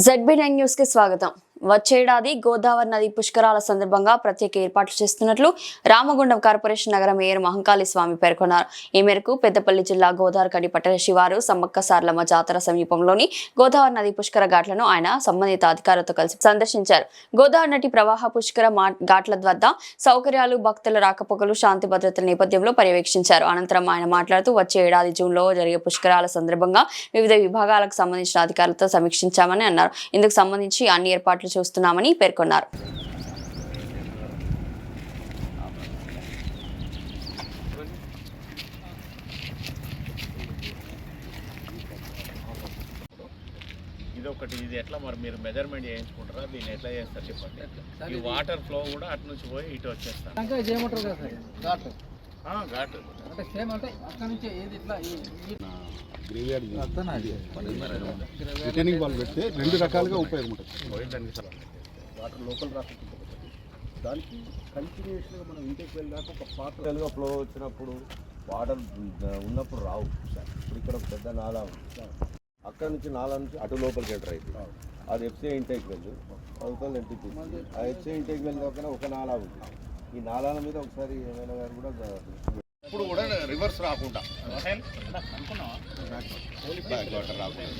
ZB9 news కి స్వాగతం. వచ్చేడాది గోదావరి నది పుష్కరాల సందర్భంగా ప్రత్యేక ఏర్పాట్లు చేస్తున్నట్లు రామగుండం కార్పొరేషన్ నగర మేయర్ మహంకాళి స్వామి పేర్కొన్నారు. ఈ మేరకు పెద్దపల్లి జిల్లా గోదావరిఖని పట్టణ శివారు సమ్మక్క సారలమ్మ జాతర సమీపంలోని గోదావరి నది పుష్కర ఘాట్లను ఆయన సంబంధిత అధికారులతో కలిసి సందర్శించారు. గోదావరి నది ప్రవాహ పుష్కర ఘాట్ల వద్ద సౌకర్యాలు, భక్తుల రాకపోకలు, శాంతి భద్రతల నేపథ్యంలో పర్యవేక్షించారు. అనంతరం ఆయన మాట్లాడుతూ వచ్చే ఏడాది జూన్లో జరిగే పుష్కరాల సందర్భంగా వివిధ విభాగాలకు సంబంధించిన అధికారులతో సమీక్షించామని అన్నారు. ఇందుకు సంబంధించి అన్ని ఏర్పాట్లు చూస్తున్నామని పేర్కొన్నారు. ఇది ఎట్లా మరి మీరు మెజర్మెంట్ చేయించుకుంటారా, దీన్ని ఎట్లా చేస్తారు చెప్పండి. ఈ వాటర్ ఫ్లో కూడా అటు నుంచి పోయి ఇటు వచ్చేస్తారు. ఘాటు రిటర్నింగ్ వాళ్ళు పెడితే రెండు రకాలుగా ఉపయోగం ఉంటుంది. వాటర్ లోకల్ రాకుండా దానికి కంటిన్యూషన్గా మనం ఇంటికి వెళ్ళాక ఒక పాత్రలుగా ఫ్లో వచ్చినప్పుడు వాటర్ ఉన్నప్పుడు రావు సార్. ఇప్పుడు ఇక్కడ పెద్ద నాలా ఉంది, అక్కడ నుంచి నాలా నుంచి అటు లోపలికి ఎంటర్ అవుతుంది. అది ఎఫ్సీ ఇంటేక్ వెళ్ళు, అవతల ఎంపీటీ. ఆ ఎఫ్సీ ఇంటేక్ వెళ్ళి కాకుండా ఒక నాలా ఉంటుంది. ఈ నాలాల మీద ఒకసారి ఏమైనా గారు కూడా ఇప్పుడు కూడా రివర్స్ రాకుండా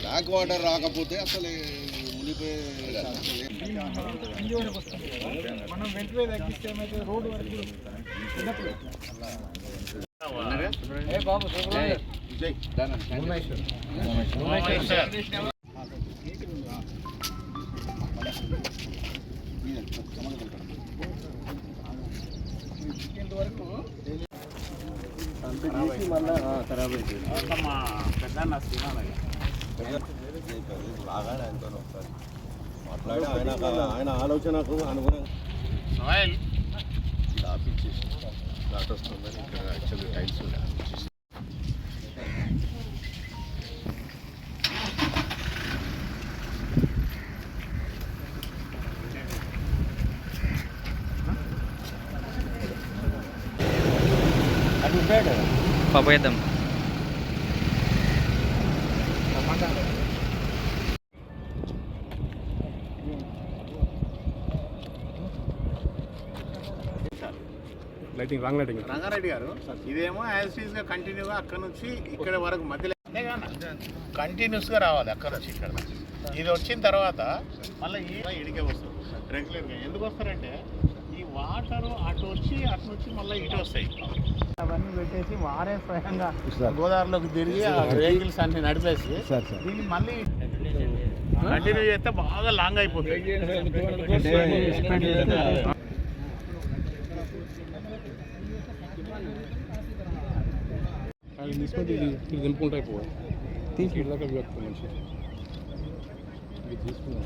బ్లాక్ వాటర్ రాకపోతే అసలు మునిపోయే మనం వెంటనే తగ్గిస్తే రోడ్డు వరకు ఖరాబ్ అవుతుంది. బాగా ఆయనతో ఒకసారి మాట్లాడి ఆయన ఆలోచనకు అనుగుణంగా ఆపిచ్చేసి ఘాట్ వస్తుందని ఇక్కడ యాక్చువల్లీ టైల్స్ పపేద్దాం. Lighting wrong lighting. రంగారెడ్డి గారు, ఇదేమో యాజ్ ఈజ్ గా కంటిన్యూగా అక్కడ నుంచి ఇక్కడ వరకు మధ్యలో కంటిన్యూస్గా రావాలి. అక్కడ నుంచి ఇక్కడ ఇది వచ్చిన తర్వాత మళ్ళీ ఇడికే వస్తుంది రెగ్యులర్గా. ఎందుకు వస్తారంటే ఈ వాటర్ అటు నుంచి మళ్ళీ ఇటు వస్తాయి. అవన్నీ పెట్టేసి వారే స్వయంగా గోదావరిలోకి తిరిగి ఆ వెహికల్స్ అన్ని నడిపేసి దీన్ని మళ్ళీ కంటిన్యూ చేస్తే బాగా లాంగ్ అయిపోతుంది. తీసుకుంటే ఇది దింపుకుంటే అయిపోవాలి. తీసుకుంటాక వ్యక్తం మంచి ఇది తీసుకున్నాం.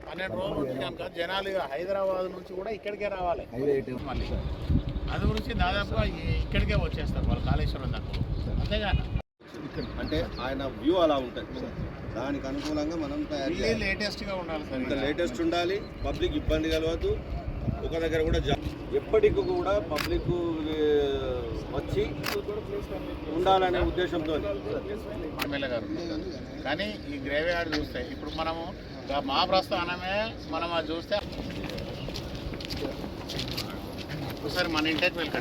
12 రోజులు ఉంటుంది కనుక జనాలు హైదరాబాద్ నుంచి కూడా ఇక్కడికే రావాలి. మళ్ళీ అది గురించి దాదాపుగా ఇక్కడికే వచ్చేస్తారు వాళ్ళు కాళేశ్వరం దాకా. అంతేగాని అంటే ఆయన వ్యూ అలా ఉంటుంది. దానికి అనుకూలంగా మనం తయారు లేటెస్ట్గా ఉండాలి సార్. ఇంకా లేటెస్ట్ ఉండాలి. పబ్లిక్ ఇబ్బంది కలవద్దు. ఒక దగ్గర కూడా ఎప్పటికి కూడా పబ్లిక్ వచ్చి ఉండాలనే ఉద్దేశంతో ఎమ్మెల్యే గారు. కానీ ఈ గ్రేవ్ యార్డ్ చూస్తే ఇప్పుడు మనము మా ప్రస్థానమే మనం అది చూస్తే ఒకసారి మన ఇంటికి వెళ్ళి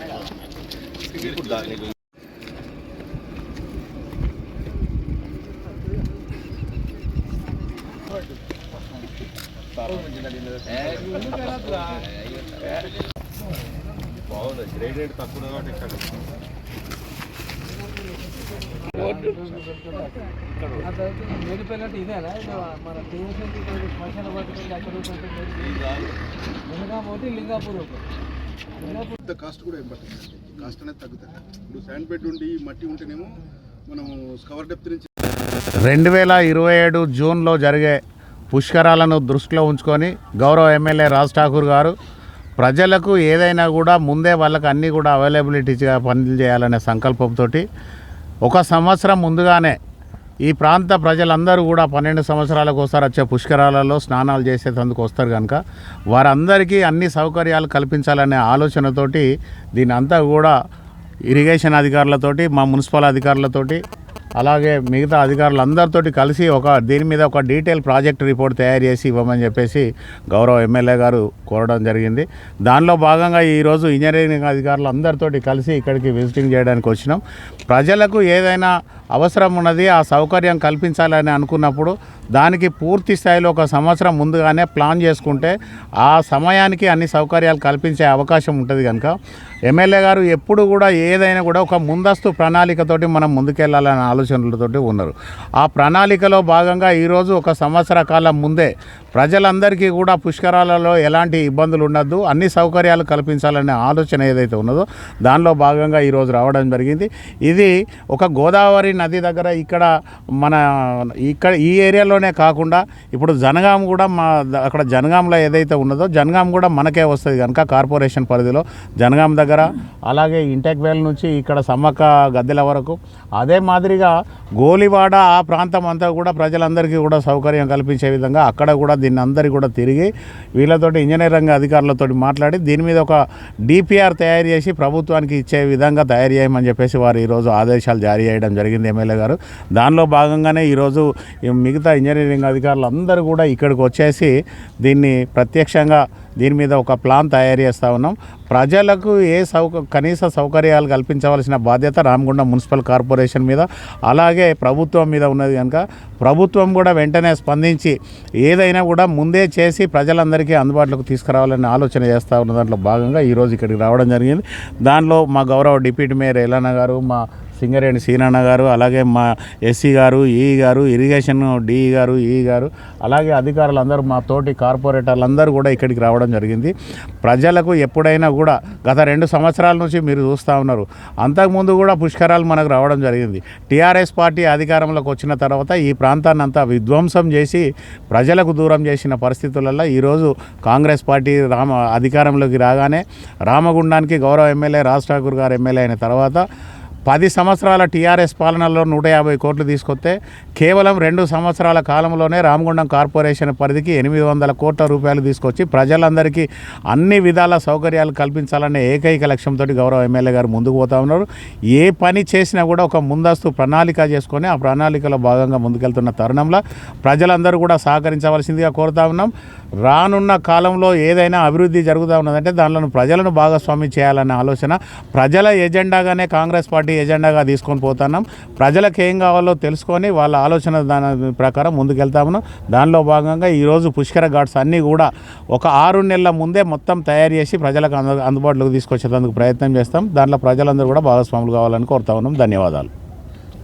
బాగుంది. గ్రేడెడ్ తక్కువ కాబట్టి ఇక్కడ మేడిపోయినట్టు ఇదేనా మన శ్మశాన పోతే లింగాపూర్ పెద్ద కాస్ట్ కూడా ఏం పడుతుంది. కాస్ట్ అనేది తగ్గుతుంది. ఇప్పుడు శాండ్ బెడ్ ఉండి మట్టి ఉంటేనేమో మనం కవర్ డెప్త్ నుంచి 2027 జూన్లో జరిగే పుష్కరాలను దృష్టిలో ఉంచుకొని గౌరవ ఎమ్మెల్యే రాజ్ ఠాకూర్ గారు ప్రజలకు ఏదైనా కూడా ముందే వాళ్ళకి అన్నీ కూడా అవైలబిలిటీగా పనులు చేయాలనే సంకల్పంతో ఒక సంవత్సరం ముందుగానే ఈ ప్రాంత ప్రజలందరూ కూడా 12 సంవత్సరాలకు ఒకసారి వచ్చే పుష్కరాలలో స్నానాలు చేసేందుకు వస్తారు కనుక వారందరికీ అన్ని సౌకర్యాలు కల్పించాలనే ఆలోచనతోటి దీని అంతా కూడా ఇరిగేషన్ అధికారులతోటి మా మున్సిపల్ అధికారులతోటి అలాగే మిగతా అధికారులందరితోటి కలిసి దీని మీద ఒక డీటెయిల్ ప్రాజెక్ట్ రిపోర్ట్ తయారు చేసి ఇవ్వమని చెప్పేసి గౌరవ ఎమ్మెల్యే గారు కోరడం జరిగింది. దానిలో భాగంగా ఈరోజు ఇంజనీరింగ్ అధికారులు అందరితోటి కలిసి ఇక్కడికి విజిటింగ్ చేయడానికి వచ్చినాం. ప్రజలకు ఏదైనా అవసరం ఉన్నది ఆ సౌకర్యం కల్పించాలని అనుకున్నప్పుడు దానికి పూర్తి స్థాయిలో 1 సంవత్సరం ముందుగానే ప్లాన్ చేసుకుంటే ఆ సమయానికి అన్ని సౌకర్యాలు కల్పించే అవకాశం ఉంటుంది కనుక ఎమ్మెల్యే గారు ఎప్పుడు కూడా ఏదైనా కూడా ఒక ముందస్తు ప్రణాళికతోటి మనం ముందుకెళ్లాలనే ఆలోచనలతోటి ఉన్నారు. ఆ ప్రణాళికలో భాగంగా ఈరోజు 1 సంవత్సర కాలం ముందే ప్రజలందరికీ కూడా పుష్కరాలలో ఎలాంటి ఇబ్బందులు ఉండద్దు, అన్ని సౌకర్యాలు కల్పించాలనే ఆలోచన ఏదైతే ఉన్నదో దానిలో భాగంగా ఈరోజు రావడం జరిగింది. ఇది ఒక గోదావరి నది దగ్గర ఇక్కడ ఈ ఏరియాలోనే కాకుండా ఇప్పుడు జనగాం కూడా అక్కడ జనగాంలో ఏదైతే ఉన్నదో జనగాం కూడా మనకే వస్తుంది కనుక కార్పొరేషన్ పరిధిలో జనగాం దగ్గర అలాగే ఇంటెక్వేల్ నుంచి ఇక్కడ సమ్మక్క గద్దెల వరకు అదే మాదిరిగా గోలివాడ ఆ ప్రాంతం అంతా కూడా ప్రజలందరికీ కూడా సౌకర్యం కల్పించే విధంగా అక్కడ కూడా దీన్ని అందరికీ కూడా తిరిగి వీళ్ళతోటి ఇంజనీరింగ్ అధికారులతో మాట్లాడి దీని మీద ఒక డిపిఆర్ తయారు చేసి ప్రభుత్వానికి ఇచ్చే విధంగా తయారు చేయమని చెప్పేసి వారు ఈరోజు ఆదేశాలు జారీ చేయడం జరిగింది ఎమ్మెల్యే గారు. దానిలో భాగంగానే ఈరోజు మిగతా ఇంజనీరింగ్ అధికారులు అందరూ కూడా ఇక్కడికి వచ్చేసి దీన్ని ప్రత్యక్షంగా దీని మీద ఒక ప్లాన్ తయారు చేస్తూ ఉన్నాం. ప్రజలకు కనీస సౌకర్యాలు కల్పించవలసిన బాధ్యత రామగుండం మున్సిపల్ కార్పొరేషన్ మీద అలాగే ప్రభుత్వం మీద ఉన్నది కనుక ప్రభుత్వం కూడా వెంటనే స్పందించి ఏదైనా కూడా ముందే చేసి ప్రజలందరికీ అందుబాటులోకి తీసుకురావాలని ఆలోచన చేస్తూ ఉన్న దాంట్లో భాగంగా ఈరోజు ఇక్కడికి రావడం జరిగింది. దానిలో మా గౌరవ డిప్యూటీ మేయర్ ఎల్లన్న గారు, మా సింగరేణి సీనన్న గారు, అలాగే మా ఎస్సీ గారు, ఈ గారు, ఇరిగేషన్ డిఈ గారు, ఈ గారు, అలాగే అధికారులందరూ మా తోటి కార్పొరేటర్లందరూ కూడా ఇక్కడికి రావడం జరిగింది. ప్రజలకు ఎప్పుడైనా కూడా గత 2 సంవత్సరాల నుంచి మీరు చూస్తూ ఉన్నారు, అంతకుముందు కూడా పుష్కరాలు మనకు రావడం జరిగింది. టీఆర్ఎస్ పార్టీ అధికారంలోకి వచ్చిన తర్వాత ఈ ప్రాంతాన్ని అంతా విధ్వంసం చేసి ప్రజలకు దూరం చేసిన పరిస్థితులలో ఈరోజు కాంగ్రెస్ పార్టీ అధికారంలోకి రాగానే రామగుండానికి గౌరవ ఎమ్మెల్యే రాజ్ ఠాకూర్ గారు ఎమ్మెల్యే అయిన తర్వాత 10 సంవత్సరాల టీఆర్ఎస్ పాలనలో 150 కోట్లు తీసుకొస్తే కేవలం 2 సంవత్సరాల కాలంలోనే రామగుండం కార్పొరేషన్ పరిధికి 800 కోట్ల రూపాయలు తీసుకొచ్చి ప్రజలందరికీ అన్ని విధాల సౌకర్యాలు కల్పించాలనే ఏకైక లక్ష్యంతో గౌరవ ఎమ్మెల్యే గారు ముందుకు పోతా ఉన్నారు. ఏ పని చేసినా కూడా ఒక ముందస్తు ప్రణాళిక చేసుకొని ఆ ప్రణాళికలో భాగంగా ముందుకెళ్తున్న తరుణంలో ప్రజలందరూ కూడా సహకరించవలసిందిగా కోరుతా ఉన్నాం. రానున్న కాలంలో ఏదైనా అభివృద్ధి జరుగుతూ ఉన్నదంటే దానిలో ప్రజలను భాగస్వామ్యం చేయాలనే ఆలోచన ప్రజల ఎజెండాగానే కాంగ్రెస్ పార్టీ ఎజెండాగా తీసుకొని పోతున్నాం. ప్రజలకు ఏం కావాలో తెలుసుకొని వాళ్ళ ఆలోచన దాని ప్రకారం ముందుకెళ్తా ఉన్నాం. దానిలో భాగంగా ఈరోజు పుష్కర ఘాట్స్ అన్నీ కూడా ఒక 6 నెలల ముందే మొత్తం తయారు చేసి ప్రజలకు అందుబాటులోకి తీసుకొచ్చేందుకు ప్రయత్నం చేస్తాం. దాంట్లో ప్రజలందరూ కూడా భాగస్వాములు కావాలని కోరుతా ఉన్నాం. ధన్యవాదాలు.